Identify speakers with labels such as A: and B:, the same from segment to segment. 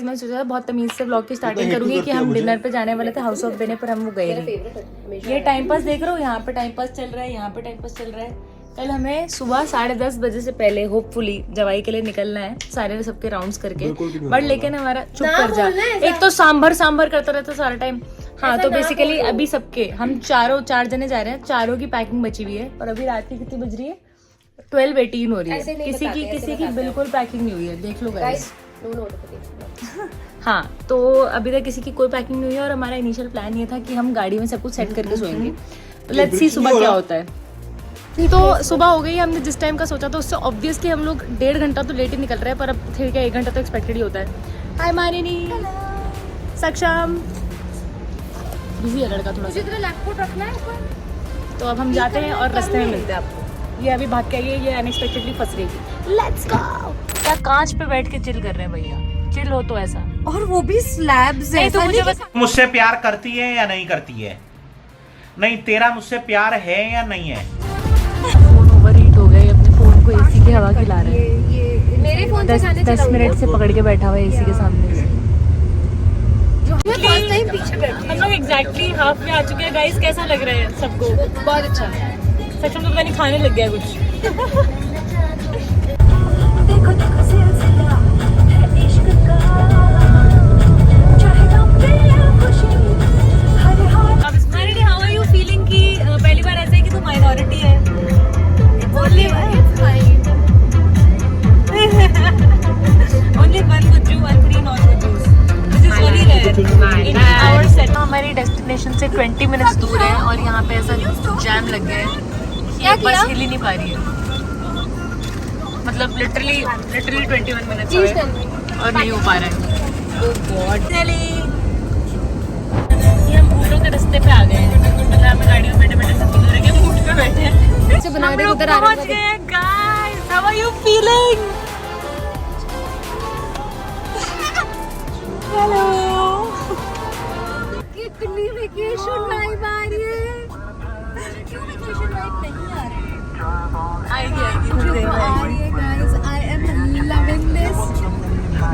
A: मैंने सोचा बहुत तमीज से ब्लॉग की स्टार्टिंग करूंगी कि हम डिनर पे जाने वाले थे हाउस ऑफ बेने, पर हम वो गए नहीं। ये टाइम पास देख रहे हो, यहाँ पे टाइम पास चल रहा है, यहाँ पे टाइम पास चल रहा है। कल हमें सुबह 10:30 बजे से पहले होपफुली जवाई के लिए निकलना है, सारे सबके राउंड्स करके। बट लेकिन हमारा चुप कर जा, एक तो सांभर करता रहता सारा टाइम। हाँ तो बेसिकली अभी सबके हम 4 जने जा रहे हैं, चारों की पैकिंग बची हुई है। और अभी रात की कितनी बज रही है? 12:18 हो रही है। किसी की बिल्कुल पैकिंग नहीं हुई है, देख लो गाइस। हाँ तो अभी तक किसी की कोई पैकिंग नहीं हुई है। और हमारा इनिशियल प्लान ये था कि हम गाड़ी में सब कुछ सेट करके सोएंगे। लेट्स सी सुबह क्या होता है। तो सुबह हो गई, हमने जिस टाइम का सोचा था उससे ऑब्वियसली हम लोग 1.5 घंटा तो लेट ही निकल रहे हैं, पर अब ठीक है 1 घंटा तो एक्सपेक्टेड ही होता है। हाय मानिनी, सक्षम, बिजी है लड़का थोड़ा सा, लैपटॉप रखना है। तो अब हम जाते हैं और रास्ते में मिलते हैं आपको। ये अभी भाग के आई है, ये अनएक्सपेक्टेडली फंस गई थी। Let's go. क्या कांच पे बैठ के चिल कर रहे हैं भैया? चिल हो तो ऐसा, और वो भी स्लैब्स है। तो मुझे बस
B: मुझसे प्यार करती है या नहीं करती है? नहीं, तेरा मुझसे प्यार है या नहीं है?
A: फोन ओवरहीट हो गए, अपने फोन को एसी की हवा खिला रहे हैं। मेरे फोन 10 मिनट से पकड़ के बैठा हुआ है एसी के सामने से। हम लोग एग्जैक्टली हाफ में आ चुके हैं गाइस। कैसा लग रहा है सबको? बहुत अच्छा। सच में तो पता नहीं खाने लग गया कुछ। हाउ आर यू फीलिंग कि पहली बार ऐसा है कि तू माइनॉरिटी है? Only one Gujju, 1 non Gujjus. This is very rare in our set. हमारी डेस्टिनेशन से 20 मिनट्स दूर है और यहाँ पे ऐसा जैम लग गया है, बस हिल ही नहीं पा रही है। मतलब लिटरली 21 मिनट्स हुए और नहीं हो पा रहा है। Oh God. ये हम ऊँटों के रास्ते पे आ गए हैं। मतलब हमें गाड़ी में बैठे सब दूर के ऊँट पे बैठे हैं। हम लोग पहुँच गए हैं guys. How are you feeling? Hello. कितनी वेकेशन वाइब आ रही है। क्यों वेकेशन वाइब नहीं आ रही? आएगी थोड़ी देर में आ रही है guys. I am loving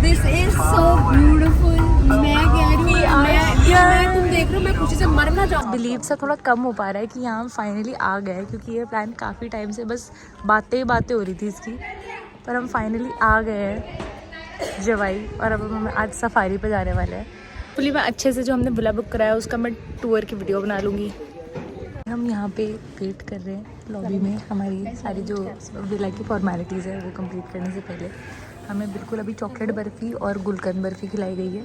A: this is so beautiful. मैं कह रही हूँ, मैं तुम देख रहे हो, मैं खुशी से मर ना जाऊँ। बिलीव सा थोड़ा कम हो पा रहा है कि यहाँ हम फाइनली आ गए, क्योंकि ये प्लान काफ़ी टाइम से बस बातें हो रही थी इसकी, पर हम फाइनली आ गए हैं जवाई। और अब हम आज सफारी पे जाने वाले हैं। पुली मैं अच्छे से जो हमने विला बुक कराया उसका मैं टूर की वीडियो बना लूँगी। हम यहाँ पे वेट कर रहे हैं लॉबी में। हमारी सारी जो विला की फॉर्मेलिटीज़ है वो कंप्लीट करने से पहले हमें बिल्कुल अभी चॉकलेट बर्फ़ी और गुलकंद बर्फ़ी खिलाई गई है।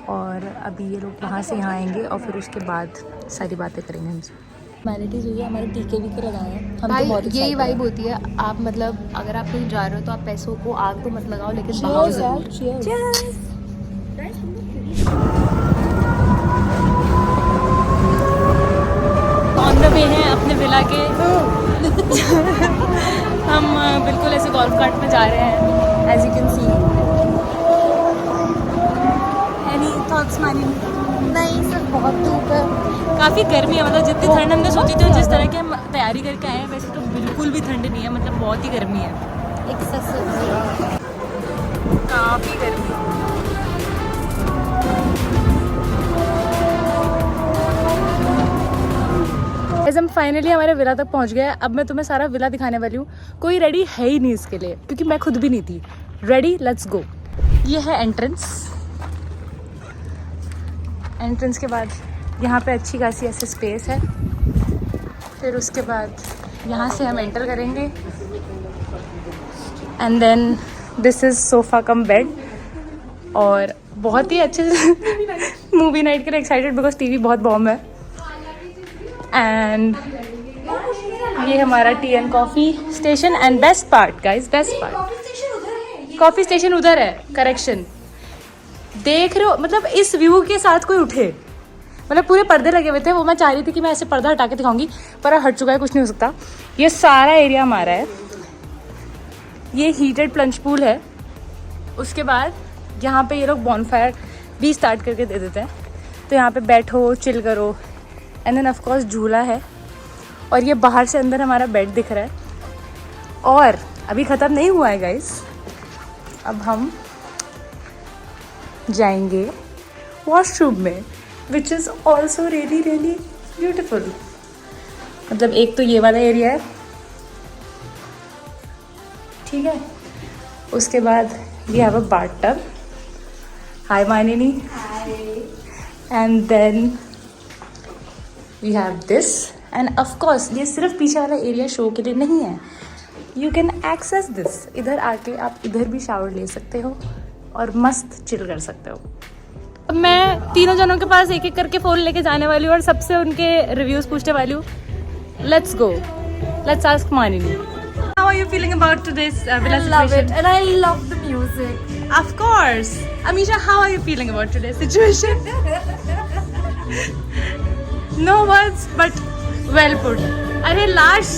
A: और अभी ये लोग वहाँ से यहाँ आएंगे और फिर उसके बाद सारी बातें करेंगे हमसे। फॉर्मेलिटीज़ हुई है, हमारे टीके भी लगाए हैं हम। भाई तो यही वाइब होती है। आप मतलब अगर आप कहीं जा रहे हो तो आप पैसों को आग तो मत लगाओ, लेकिन बहाओ ज़रूर। ऑन द वे हैं अपने विला के। हम बिल्कुल ऐसे गोल्फ कार्ट में जा रहे हैं, as you can see. Any thoughts Mani? नहीं सर, बहुत धूप है, काफ़ी गर्मी है। मतलब जितनी ठंड हमने सोची थी, जिस तरह की हम तैयारी करके आए हैं, वैसे तो बिल्कुल भी ठंड नहीं है। मतलब बहुत ही गर्मी है, काफ़ी गर्मी है। हम फाइनली हमारे विला तक पहुंच गए। अब मैं तुम्हें सारा विला दिखाने वाली हूँ। कोई रेडी है ही नहीं इसके लिए, क्योंकि मैं खुद भी नहीं थी रेडी। Let's go. ये है एंट्रेंस। एंट्रेंस के बाद यहाँ पे अच्छी खासी ऐसे स्पेस है। फिर उसके बाद यहाँ से हम एंटर करेंगे and then this is sofa cum bed. और बहुत ही अच्छे से मूवी नाइट के लिए एक्साइटेड, बिकॉज टीवी बहुत बॉम्ब है। एंड ये हमारा tea and coffee station. And best part guys, best part, coffee station उधर है। करेक्शन, देख रहे हो? मतलब इस व्यू के साथ कोई उठे, मतलब पूरे पर्दे लगे हुए थे। वो मैं चाह रही थी कि मैं ऐसे पर्दा हटा के दिखाऊंगी, पर हट चुका है, कुछ नहीं हो सकता। ये सारा एरिया हमारा है। ये हीटेड प्लंज पूल है। उसके बाद यहाँ पे ये लोग बॉनफायर भी स्टार्ट करके दे देते हैं, तो यहाँ पे बैठो, चिल करो। एंड देन ऑफ कोर्स झूला है। और ये बाहर से अंदर हमारा बेड दिख रहा है। और अभी ख़त्म नहीं हुआ है गाइस, अब हम
C: जाएंगे वॉशरूम में, which is also really really beautiful. मतलब एक तो ये वाला एरिया है, ठीक है, उसके बाद we have a bathtub, hi Manini, and then we have this, and of course ये सिर्फ पीछे वाला एरिया शो के लिए नहीं है, यू कैन एक्सेस दिस। इधर आके आप इधर भी शावर ले सकते हो और मस्त चिल कर सकते हो। अब मैं तीनों जनों के पास एक एक करके फ़ोन लेके जाने वाली हूँ और सबसे उनके रिव्यूज़ पूछने वाली हूँ। Let's go, let's ask Manini, how are you feeling about today's villa situation?
A: and I love the music.
C: Of course. Amisha, how are you feeling about today's situation? No words, but well put. Arey Lash,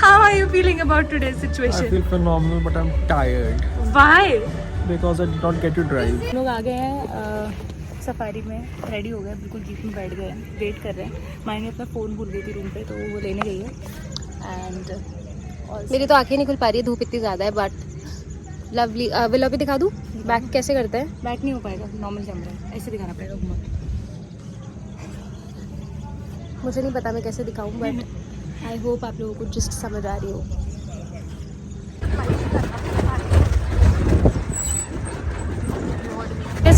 C: how are you feeling about today's
D: I
C: situation?
D: feel phenomenal, but I'm tired
C: Why?
D: because I did not get to drive.
C: लोग आ गए हैं safari में, ready हो गए, बिल्कुल jeep में बैठ गए हैं, वेट कर रहे हैं। मायने अपना फ़ोन भूल गई थी रूम पे, तो वो लेने गई है। एंड
A: मेरी तो आंखें नहीं खुल पा रही है, धूप इतनी ज़्यादा है, बट लवली विला भी दिखा दूँ बैक कैसे करते हैं?
C: बैक नहीं हो पाएगा, नॉर्मल कैमरा है, ऐसे दिखाना पड़ेगा घुमा।
A: मुझे नहीं पता मैं कैसे दिखाऊँ, बट आई होप आप लोगों को जस्ट समझ आ रही हो।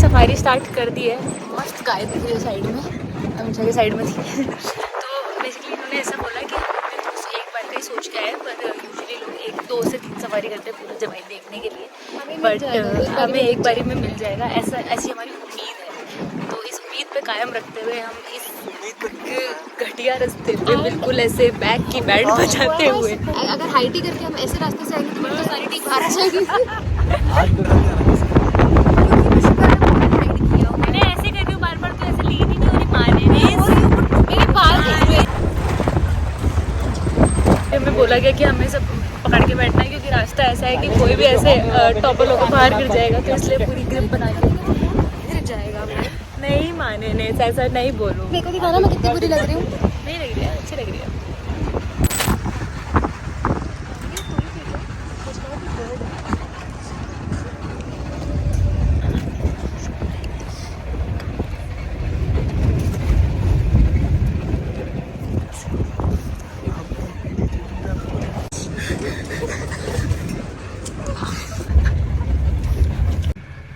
C: सफारी स्टार्ट कर दी है, मस्त गाय दिख रही है साइड में, अमीशा के साइड में थी। तो बेसिकली इन्होंने ऐसा बोला कि हमें तो एक बार का ही सोच के आए, पर यूजुअली लोग 1, 2 से 3 सफारी करते हैं पूरा जवाई देखने के लिए, बट हमें एक बारी में मिल जाएगा, ऐसी हमारी उम्मीद है। तो इस उम्मीद पे कायम रखते हुए हम इस घटिया रास्ते पे बिल्कुल ऐसे बैक की बैंड बजाते हुए,
A: अगर हाइटी करके हम ऐसे रास्ते से आएंगे तो मेरी तो सारी टीम बाहर आ जाएगी।
C: मैंने ऐसे करके बार-बार तो ऐसे ली नहीं और माने नहीं,
A: मेरी बाल
C: हमें बोला गया कि हमें सब पकड़ के बैठना है, क्योंकि रास्ता ऐसा है कि कोई भी ऐसे टॉपर होकर बाहर गिर जाएगा, तो इसलिए पूरी ग्रिप बना के
A: गिर जाएगा।
C: नहीं माने ने, ऐसा नहीं बोलो।
A: मेरे को दिखाना मैं कितनी बुरी लग रही हूँ।
C: नहीं लग रही है, अच्छी लग रही है।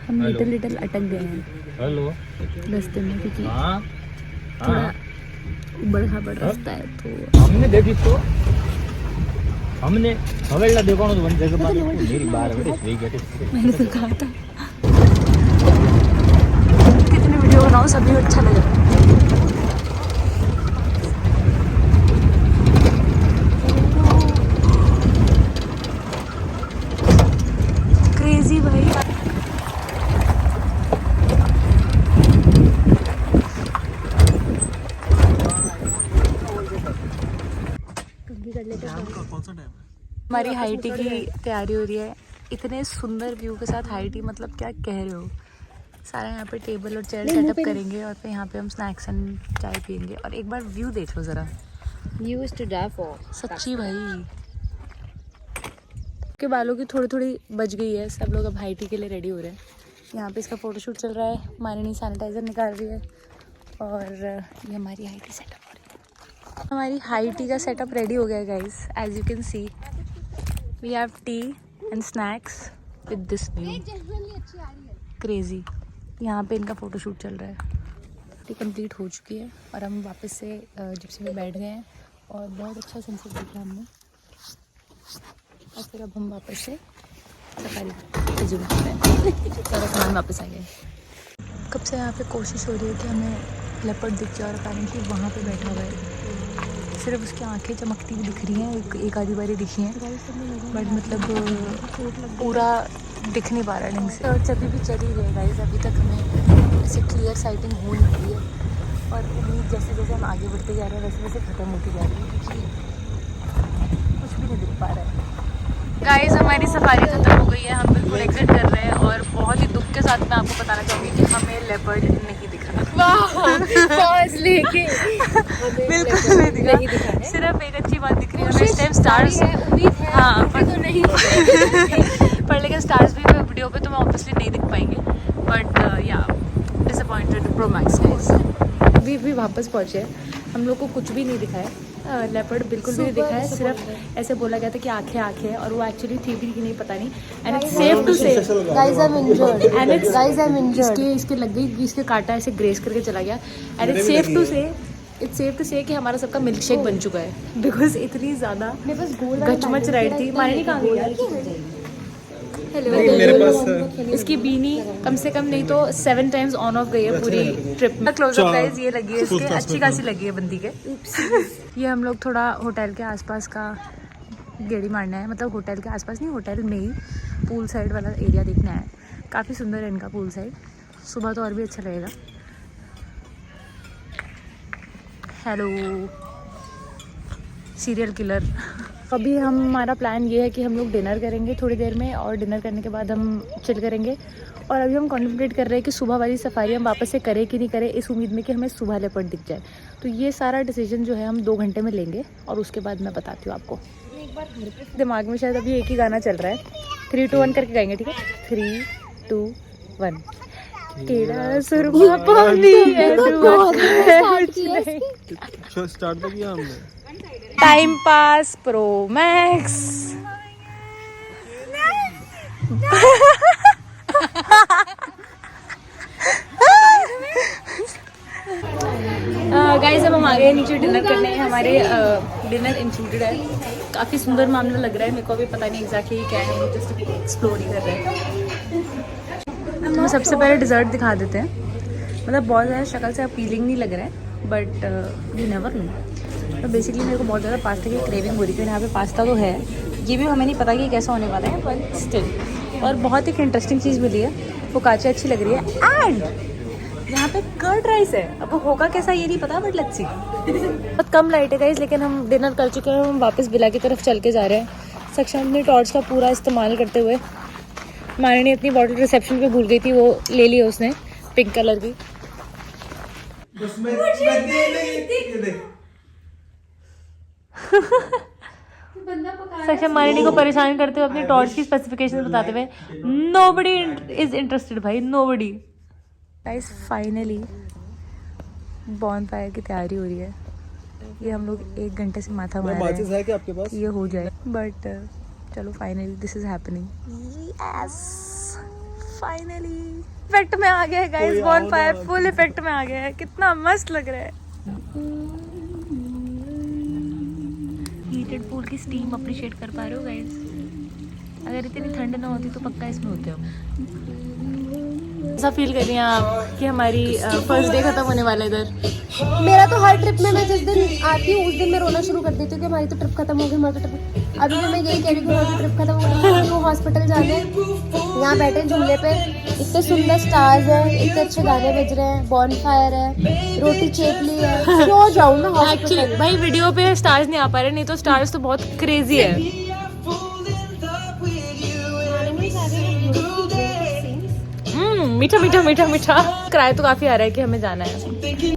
C: हम लिटिल अटक गए हैं
D: हेलो।
C: रास्ते में, क्योंकि
D: हाँ
C: थोड़ा उबड़ खाबड़ रास्ता है, तो
D: हमने देखी तो हमने हवेला देखो तो बन जगह मेरी बार
C: मैंने तो कहा था कितनी वीडियो बनाओ, सभी को अच्छा लग रहा है। क्रेजी भाई,
D: कौन सा टाइम?
C: हमारी हाईटी की तैयारी हो रही है, इतने सुंदर व्यू के साथ हाईटी, मतलब क्या कह रहे हो। सारा यहाँ पे टेबल और चेयर सेटअप करेंगे और फिर यहाँ पे हम स्नैक्स एंड चाय पियेंगे। और एक बार व्यू देख लो ज़रा,
A: यूज्ड टू डाई फॉर
C: सच्ची भाई। के बालों की थोड़ी थोड़ी बच गई है, सब लोग अब हाईटी के लिए रेडी हो रहे हैं। यहाँ पे इसका फ़ोटोशूट चल रहा है, मानिनी सैनिटाइज़र निकाल रही है, और ये हमारी हाईटी सेटअप हो रही है। हमारी हाईटी का सेटअप रेडी हो गया है guys, as you can see we have tea and snacks with this view, crazy. यहाँ पे इनका फ़ोटोशूट चल रहा है। टी कंप्लीट हो चुकी है और हम वापस से जिप्सी में बैठ गए हैं और बहुत अच्छा सनसेट देखा हमने। और फिर अब हम वापस से सफारी रिज्यूम करते हैं। सारा सामान वापस आ गया है। कब से यहाँ पे कोशिश हो रही है कि हमें लेपर्ड दिख जाए, और अपेरेंटली वहाँ पे बैठा हुआ है। सिर्फ उसकी आंखें चमकती हुई दिख रही हैं, एक आधी बारी दिखी हैं, बट मतलब पूरा दिख नहीं पा रहा ढंग से। और अभी भी चली रही है गाइस, अभी तक हमें ऐसे क्लियर साइटिंग हो नहीं रही है। और उम्मीद जैसे जैसे हम आगे बढ़ते जा रहे हैं वैसे वैसे ख़त्म होती जा रही है, क्योंकि कुछ भी नहीं दिख पा रहा है। गाइस हमारी सफारी ख़त्म हो गई है, हम बिल्कुल एग्जिट कर रहे हैं, और बहुत ही दुख के साथ मैं आपको बताना चाहूँगी कि हमें लेपर्ड नहीं दिख रहा।
A: लेके
C: बिल्कुल नहीं दिखा, सिर्फ एक अच्छी बात दिख रही है हमें इस टाइम, स्टार्स।
A: उम्मीद है,
C: हाँ
A: पर तो नहीं
C: पर लेकिन स्टार्स भी वीडियो पे तो मैं ऑब्वियसली नहीं दिख पाएंगे, वापस पहुँचे हैं। हम लोग को कुछ भी नहीं दिखा है, लेपर्ड बिल्कुल भी नहीं दिखा है, सिर्फ ऐसे बोला गया था कि आंखें आंखें हैं, और वो एक्चुअली थी भी कि नहीं पता नहीं। एंड इट्स सेफ टू से
A: guys I am injured,
C: and it's
A: guys I am injured,
C: इसके लग गई, इसके काटा ऐसे ग्रेस करके चला गया। एंड इट्स सेफ टू से कि हमारा सबका मिल्क शेक बन चुका है, बिकॉज इतनी ज़्यादा
A: मेरे पास गोल
C: गचमच राइड थी। मानी कहाँ गई यार? हेलो,
E: मेरे पास
C: इसकी बीनी कम से कम नहीं तो 7 टाइम्स ऑन ऑफ गई है पूरी ट्रिप में। क्लोजअप गाइस ये लगी है इसके, अच्छी खासी लगी है बंदी के। ये हम लोग थोड़ा होटल के आसपास का गेड़ी मारना है, मतलब होटल के आसपास नहीं, होटल में ही पूल साइड वाला एरिया देखना है। काफ़ी सुंदर है इनका पूल साइड, सुबह तो और भी अच्छा लगेगा। Hello serial killer. अभी हमारा प्लान ये है कि हम लोग डिनर करेंगे थोड़ी देर में, और डिनर करने के बाद हम चिल करेंगे। और अभी हम कॉन्टेम्पलेट कर रहे हैं कि सुबह वाली सफारी हम वापस से करें कि नहीं करें, इस उम्मीद में कि हमें सुबह लेपर्ड दिख जाए। तो ये सारा डिसीजन जो है हम 2 घंटे में लेंगे, और उसके बाद मैं बताती हूँ आपको। दिमाग में शायद अभी एक ही गाना चल रहा है, 3 2 1 करके गाएंगे, ठीक है? 3 2 1। तेरा सुरमा पानी है
E: स्टार्ट तो किया हमने।
C: Time pass pro max. Guys अब हम आ गए नीचे डिनर करने। हमारे डिनर इंक्लूडेड है। काफ़ी सुंदर मामला लग रहा है, मेरे को अभी पता नहीं एग्जैक्टली क्या है, जस्ट एक्सप्लोर ही कर रहे हैं। हम सबसे पहले डिज़र्ट दिखा देते हैं। मतलब बहुत ज़्यादा शक्ल से अपीलिंग नहीं लग रहा है, बट यू नेवर नो। तो बेसिकली मेरे को बहुत ज़्यादा पास्ता की क्रेविंग हो रही थी। यहाँ पे पास्ता तो है, ये भी हमें नहीं पता कि कैसा होने वाला है, बट स्टिल। और बहुत एक इंटरेस्टिंग चीज़ मिली है, फोकाचा अच्छी लग रही है। एंड यहाँ पे कर्ड राइस है, अब वो होगा कैसा ये नहीं पता, बट लेट्स सी। बहुत कम लाइट है गाइस, लेकिन हम डिनर कर चुके हैं। हम वापस विला की तरफ चल के जा रहे हैं। सक्षम अपनी टॉर्च का पूरा इस्तेमाल करते हुए, मानी अपनी बॉटल रिसेप्शन पे भूल गई थी, वो ले ली उसने पिंक कलर की। सक्षम मानिनी को परेशान करते हुए अपनी टॉर्च की स्पेसिफिकेशन बताते हुए, नोबडी इज इंटरेस्टेड भाई, नोबडी। गाइस फाइनली बॉनफायर की तैयारी हो रही है। ये हम लोग 1 घंटे से माथा मार रहे हैं
E: है कि आपके पास?
C: ये हो जाए, बट चलो finally this is happening. Yes finally effect में आ गया है गाइस, बॉनफायर फुल इफेक्ट में आ गया है। कितना मस्त लग रहा है। हीटेड पूल की स्टीम अप्रिशिएट कर पा रहे हो गाइस? अगर इतनी ठंड ना होती तो पक्का इसमें होते हो। ऐसा फील कर रही हैं आप कि हमारी फर्स्ट डे खत्म होने वाला है इधर?
A: मेरा तो हर ट्रिप में मैं जिस दिन आती हूँ उस दिन मैं रोना शुरू कर देती हूँ कि हमारी तो ट्रिप खत्म हो गई, हमारी तो ट्रिप। अभी भी मैं यही कह रही हूँ हमारी ट्रिप खत्म हो गई, तो हॉस्पिटल जाने। यहाँ बैठे झूले पे, इतने सुंदर स्टार्स हैं, इतने अच्छे गाने बज रहे हैं, बॉनफायर है, रोटी चेपली है, क्यों जाऊँ मैं हॉस्पिटल?
C: एक्चुअली भाई वीडियो पे स्टार्स नहीं आ पा रहे, नहीं तो स्टार्स तो बहुत क्रेजी है। मीठा मीठा मीठा मीठा। किराया तो काफी आ रहा है कि हमें जाना है।